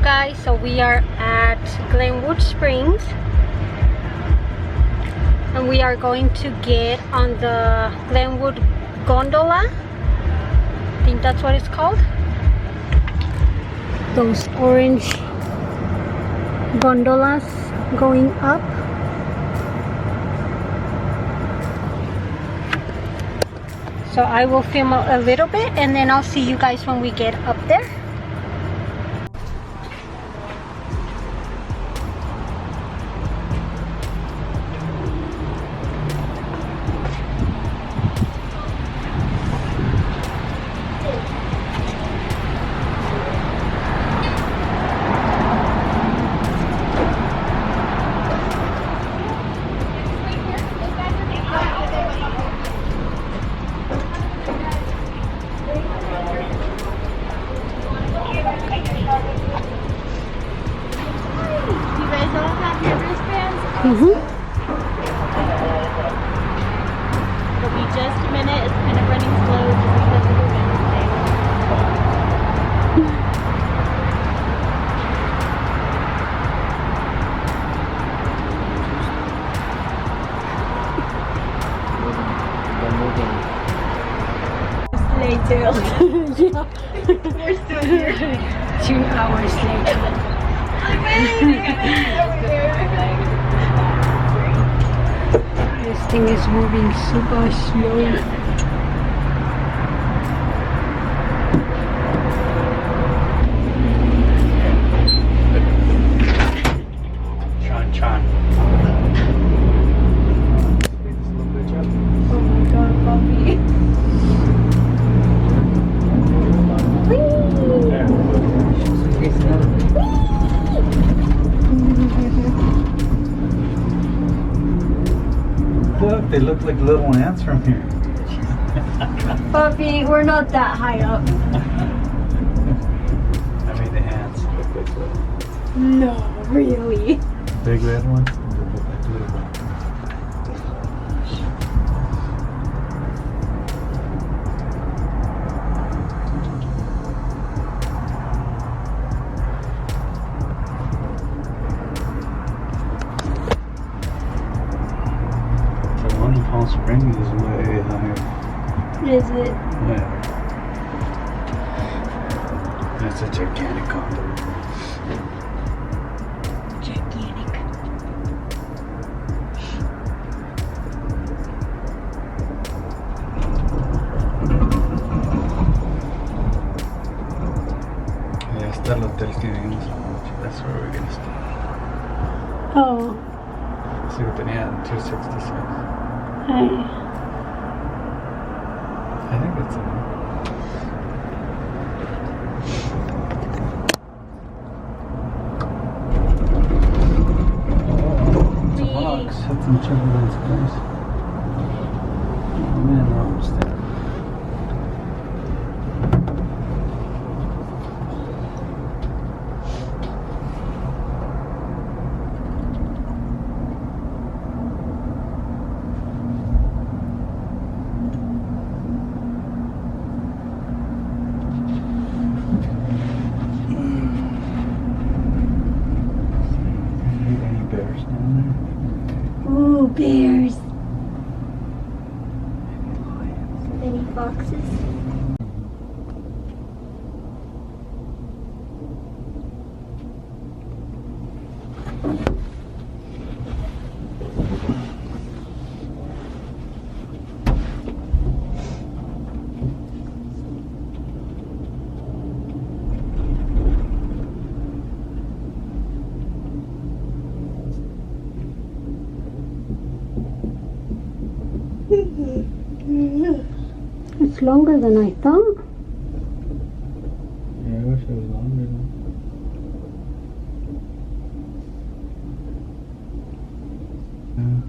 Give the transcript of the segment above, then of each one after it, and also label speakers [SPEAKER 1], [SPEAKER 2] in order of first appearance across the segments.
[SPEAKER 1] guys, so we are at Glenwood Springs and we are going to get on the Glenwood gondola. I think that's what it's called. Those orange gondolas going up. So I will film a little bit and then I'll see you guys when we get up there.
[SPEAKER 2] It'll be just a minute. It's kind of running slow just because of the Wednesday. Later.
[SPEAKER 1] Yeah.
[SPEAKER 2] We're still here.
[SPEAKER 1] 2 hours later. This thing is moving super slow.
[SPEAKER 3] Chan.
[SPEAKER 2] Oh my god, Bobby.
[SPEAKER 3] Look, they look like little ants from here.
[SPEAKER 1] Bobby, we're not that high up.
[SPEAKER 3] I mean, the ants look like little.
[SPEAKER 1] No, really.
[SPEAKER 3] Big red ones look like little ones. The one in Palm Springs is way higher.
[SPEAKER 1] Is it?
[SPEAKER 3] Yeah. That's a gigantic condo.
[SPEAKER 1] Gigantic.
[SPEAKER 3] Yeah, está el hotel que vivimos anoche. That's where we're gonna stay.
[SPEAKER 1] Oh,
[SPEAKER 3] Sí, que tenía 266.
[SPEAKER 1] hey.
[SPEAKER 3] I think that's it. That's some turbulence, guys. I'm in the wrong step. Any bears down
[SPEAKER 1] Ooh, bears.
[SPEAKER 3] there?
[SPEAKER 1] Any foxes? It's longer than I thought.
[SPEAKER 3] Yeah, I wish it was longer though. Yeah.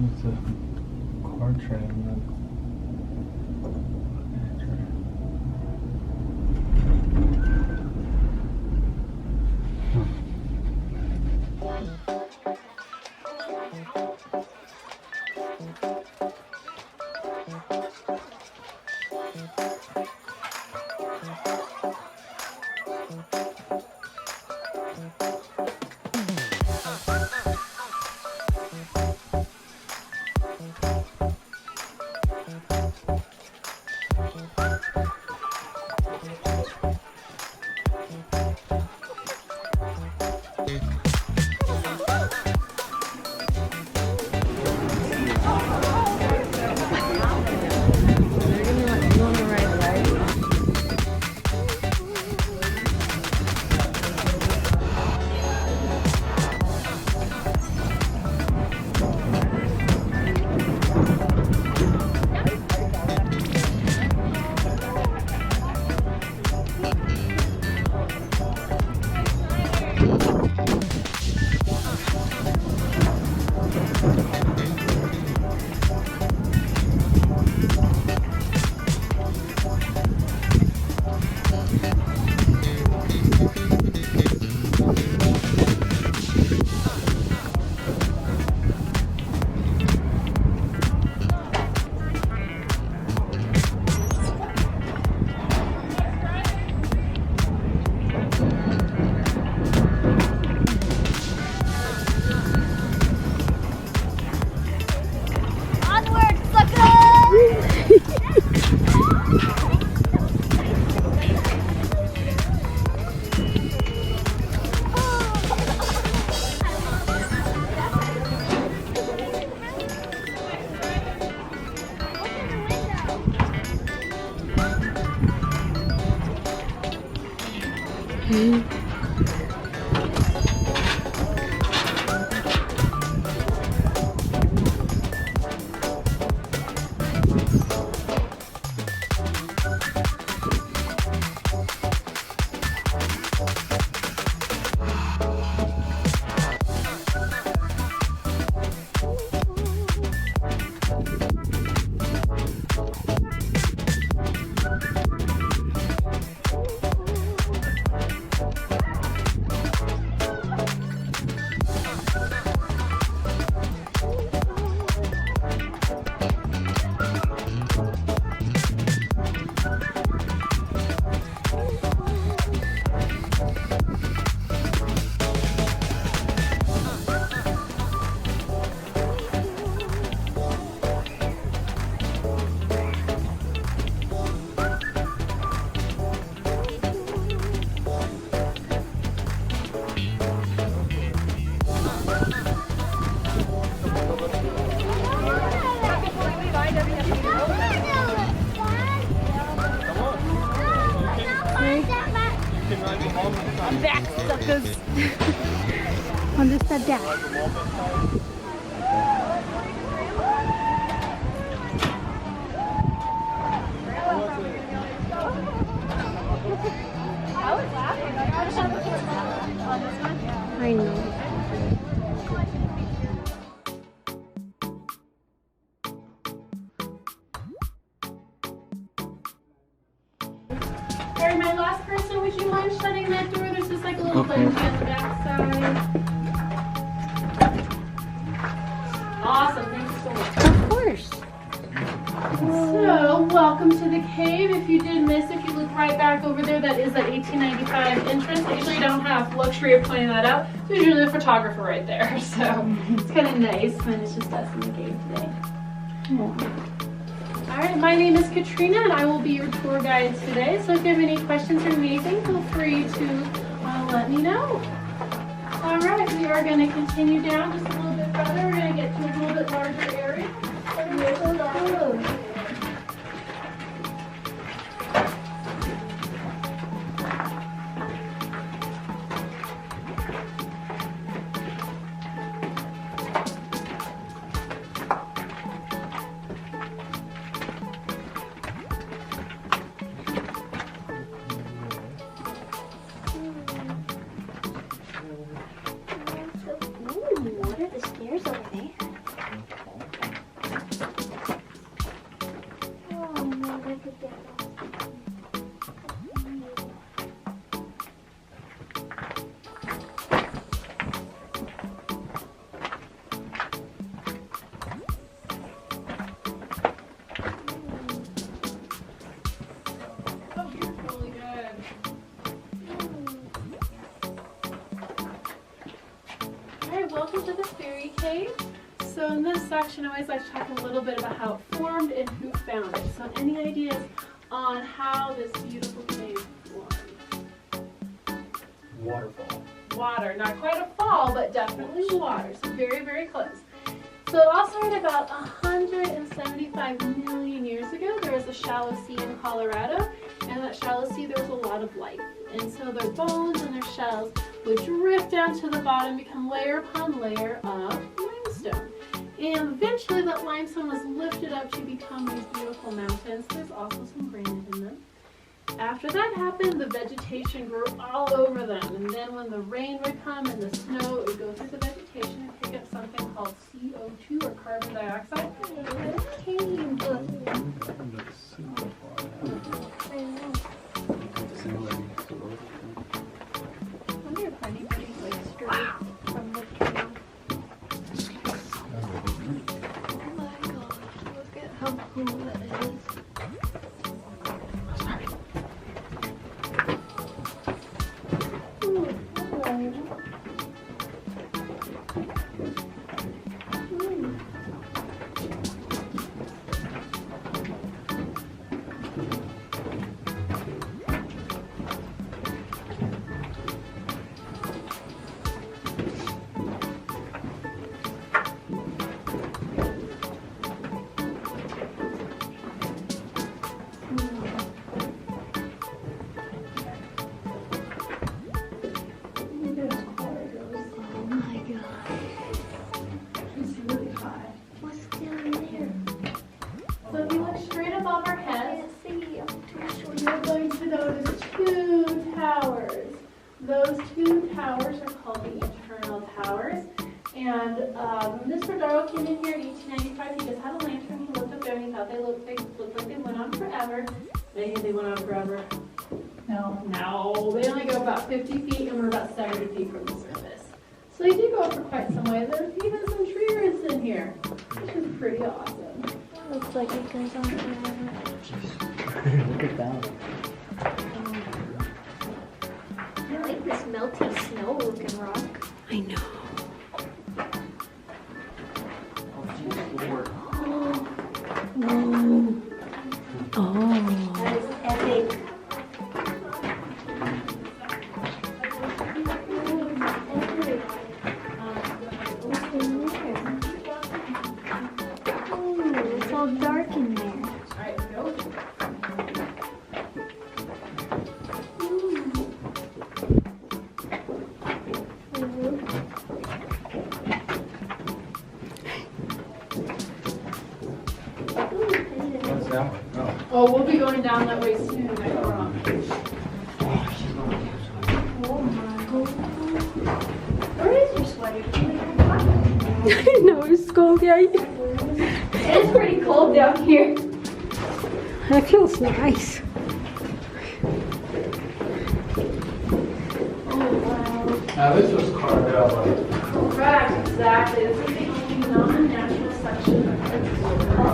[SPEAKER 3] It's a car trail, not a trail.
[SPEAKER 2] Back suckers.
[SPEAKER 1] ¿Dónde está Jack? I know.
[SPEAKER 2] Alright, my last person, would you mind shutting that door? There's just like a little bungee on the back side. Awesome, thank you so much.
[SPEAKER 1] Of course.
[SPEAKER 2] So, welcome to the cave. If you did miss, if you look right back over there, that is that 1895 entrance. I usually don't have luxury of pointing that out. There's usually a photographer right there, so it's kind of nice when it's just us in the cave today. Alright, my name is Katrina and I will be your tour guide today. So if you have any questions or anything, feel free to let me know. Alright, we are going to continue down just a little bit further. We're going to get to a little bit larger area.
[SPEAKER 4] What are the stairs over there? Oh no, I could get lost.
[SPEAKER 2] Oh, you're really good. Alright, welcome to the fairy cave. So in this section, I always like to talk a little bit about how it formed and who found it. So any ideas on how this beautiful cave formed?
[SPEAKER 3] Waterfall.
[SPEAKER 2] Water, not quite a fall, but definitely water. So very, very close. So it all started about 175 million years ago. There was a shallow sea in Colorado, and in that shallow sea there was a lot of life. And so their bones and their shells would drift down to the bottom, become layer upon layer of limestone. And eventually that limestone was lifted up to become these beautiful mountains. There's also some granite in them. After that happened, the vegetation grew all over them. And then when the rain would come and the snow, it would go through the vegetation and pick up something called CO2 or carbon dioxide.
[SPEAKER 4] I wonder if anybody's like straight from the cave. Oh my gosh, look at how cool that is. Ooh, hello.
[SPEAKER 2] you're going to notice two towers. Those two towers are called the internal towers. And Mr. Darrow came in here in 1895. He just had a lantern. He looked up there and he thought they looked like they went on forever. They went on forever. No, they only go about 50 feet and we're about 70 feet from the surface. So they do go up for quite some way. There's even some tree roots in here, which is pretty awesome.
[SPEAKER 4] Looks like it goes on forever.
[SPEAKER 3] Look at that.
[SPEAKER 4] I like this melty snow looking rock.
[SPEAKER 1] I know. Oh.
[SPEAKER 4] That is epic. Ooh, it's all dark in there.
[SPEAKER 3] What's that one? Oh.
[SPEAKER 2] Oh, we'll be going down that way soon, I promise. Oh my God.
[SPEAKER 4] Where is your sweater?
[SPEAKER 1] I know, it's cold, yeah.
[SPEAKER 4] It's pretty cold down here.
[SPEAKER 1] That feels nice.
[SPEAKER 2] Oh wow.
[SPEAKER 3] Now this was carved out by.
[SPEAKER 2] Correct, exactly. This is the only non-natural section of it.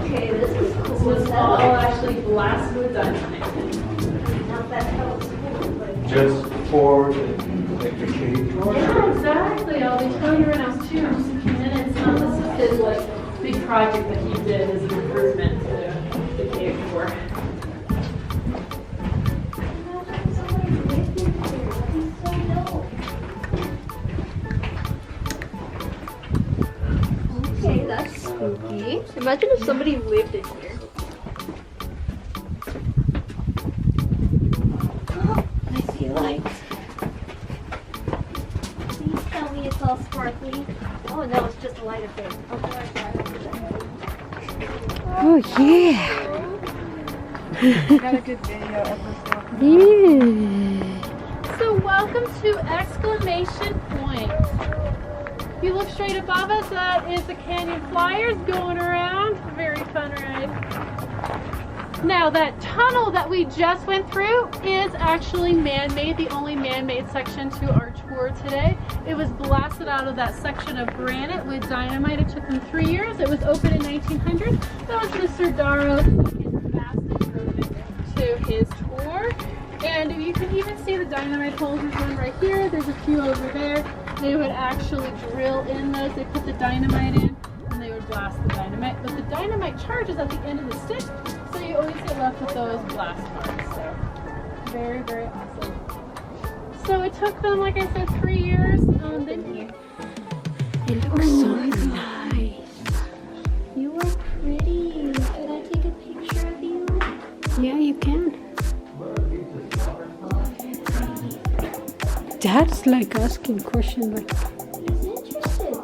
[SPEAKER 4] Okay, this is cool.
[SPEAKER 2] This was all actually blasted with dynamite.
[SPEAKER 4] Not that helps. But
[SPEAKER 3] Just for like the cage door?
[SPEAKER 2] Yeah, exactly. I'll be telling you right now too in just a few minutes. This is his like big project that he did as an improvement to the cave door.
[SPEAKER 4] okay, that's spooky. Imagine if somebody lived in here. I see lights. Please tell me it's all sparkly. Oh no, it's just a light up there.
[SPEAKER 1] Oh, yeah.
[SPEAKER 5] Got a good video of herself.
[SPEAKER 1] Yeah.
[SPEAKER 2] So welcome to Exclamation Point. If you look straight above us, that is the Canyon Flyers going around. Very fun ride. Now that tunnel that we just went through is actually man-made, the only man-made section to our tour today. It was blasted out of that section of granite with dynamite. It took them 3 years. It was opened in 1900. That was Mr. Darrow's vast improvement to his tour. And you can even see the dynamite holes. There's one right here. There's a few over there. They would actually drill in those. They put the dynamite in and they would blast the dynamite. But the dynamite charges at the end of the stick, so you always get left with those blast marks. So very, very awesome. So it took them, like I said, 3 years. Then
[SPEAKER 1] It looks so nice.
[SPEAKER 4] You are pretty. Can I take a picture of you?
[SPEAKER 1] Yeah, you can. Dad's like asking questions like,
[SPEAKER 4] He's interested.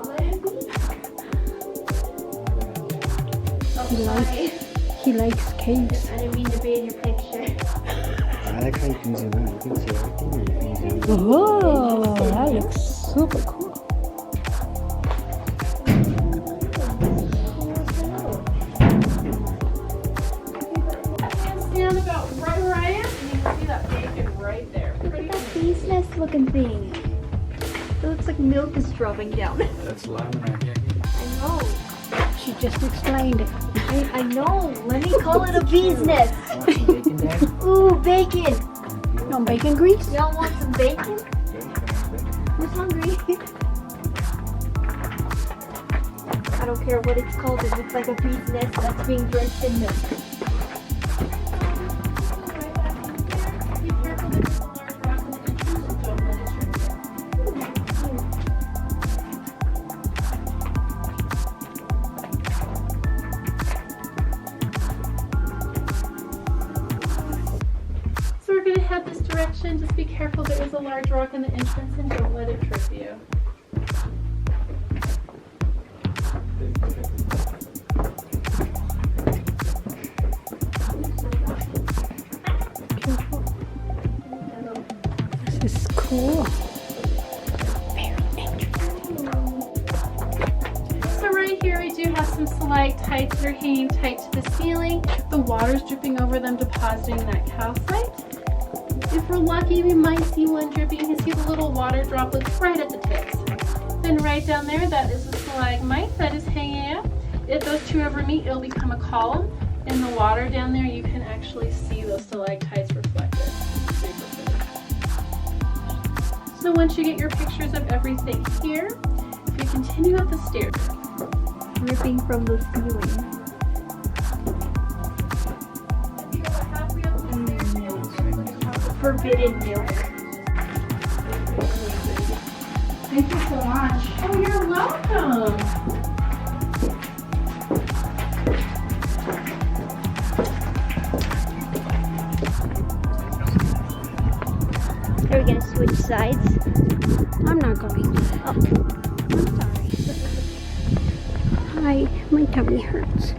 [SPEAKER 1] he likes caves.
[SPEAKER 4] I didn't mean to be in your picture.
[SPEAKER 3] I like how you can zoom in. You can see everything. You can zoom in.
[SPEAKER 1] Oh, that looks super cool.
[SPEAKER 2] stand about right where I am, and you can see that bacon right there.
[SPEAKER 4] Look at that bee's nest looking thing. It looks like milk is dropping down.
[SPEAKER 3] That's laminate.
[SPEAKER 4] I know.
[SPEAKER 1] She just explained it.
[SPEAKER 4] I know. Let me call it a bee's nest.
[SPEAKER 3] Want some bacon, Dad?
[SPEAKER 4] Ooh, bacon.
[SPEAKER 1] You want bacon grease?
[SPEAKER 4] Y'all want some bacon? Who's hungry? I don't care what it's called. It looks like a bee's nest that's being drenched in milk.
[SPEAKER 2] Be careful, there's a large rock in the entrance, and don't let it trip you. So we're going to head this direction. Just be careful, there is a large rock in the entrance, and don't let it trip you.
[SPEAKER 1] cool.
[SPEAKER 2] So right here we do have some stalactites that are hanging tight to the ceiling. The water's dripping over them, depositing that calcite. If we're lucky, we might see one dripping. You can see the little water droplets right at the tips. Then right down there, that is a stalagmite that is hanging out. If those two ever meet, it'll become a column. In the water down there, you can actually see those stalactites reflected. Super pretty. So once you get your pictures of everything here, if you continue up the stairs,
[SPEAKER 4] Dripping from the ceiling.
[SPEAKER 2] if you go about halfway up the stairs, you'll
[SPEAKER 4] Forbidden milk.
[SPEAKER 2] Thank you so much. Oh, you're welcome.
[SPEAKER 4] Are we gonna switch sides?
[SPEAKER 1] I'm not going.
[SPEAKER 4] Oh.
[SPEAKER 1] I'm sorry. Hi, my tummy hurts.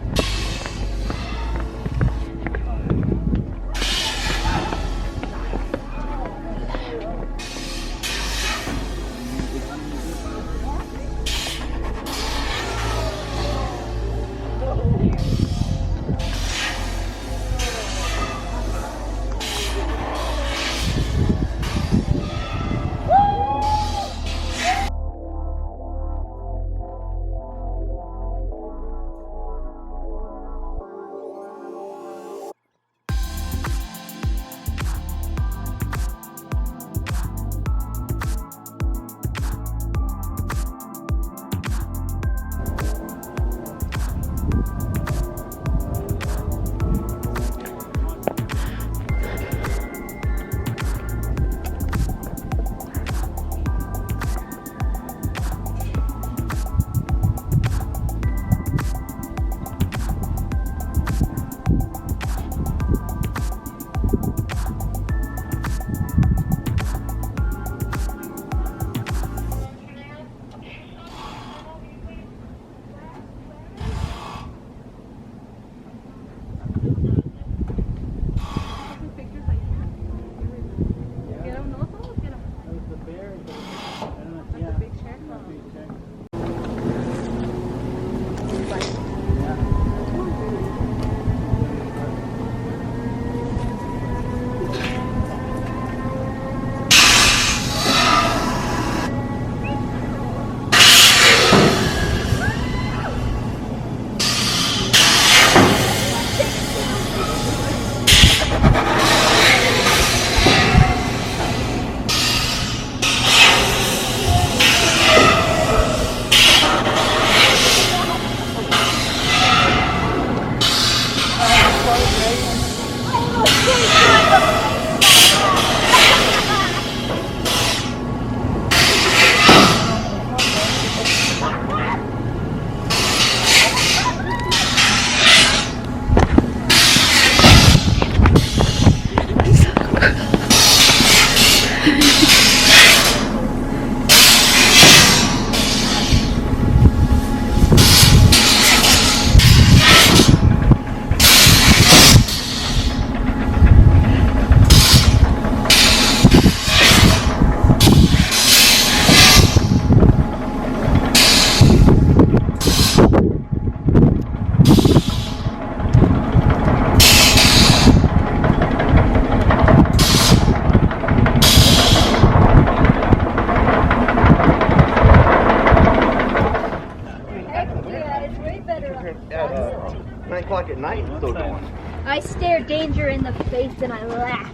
[SPEAKER 6] at 9 o'clock at night still going.
[SPEAKER 4] I stare danger in the face and I laugh.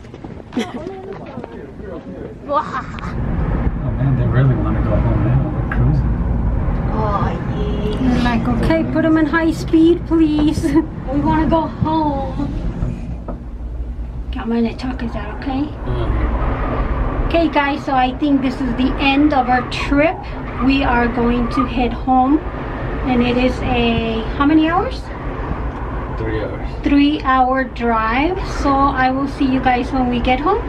[SPEAKER 3] Oh man, they really want to go home now. We're cruising.
[SPEAKER 4] Oh yeah.
[SPEAKER 1] They're like, okay, put them in high speed, please. We want to go home. I'm gonna talk, is that okay? Okay guys, so I think this is the end of our trip. We are going to head home. And it is a, how many hours?
[SPEAKER 3] 3 hours.
[SPEAKER 1] 3-hour drive. So I will see you guys when we get home.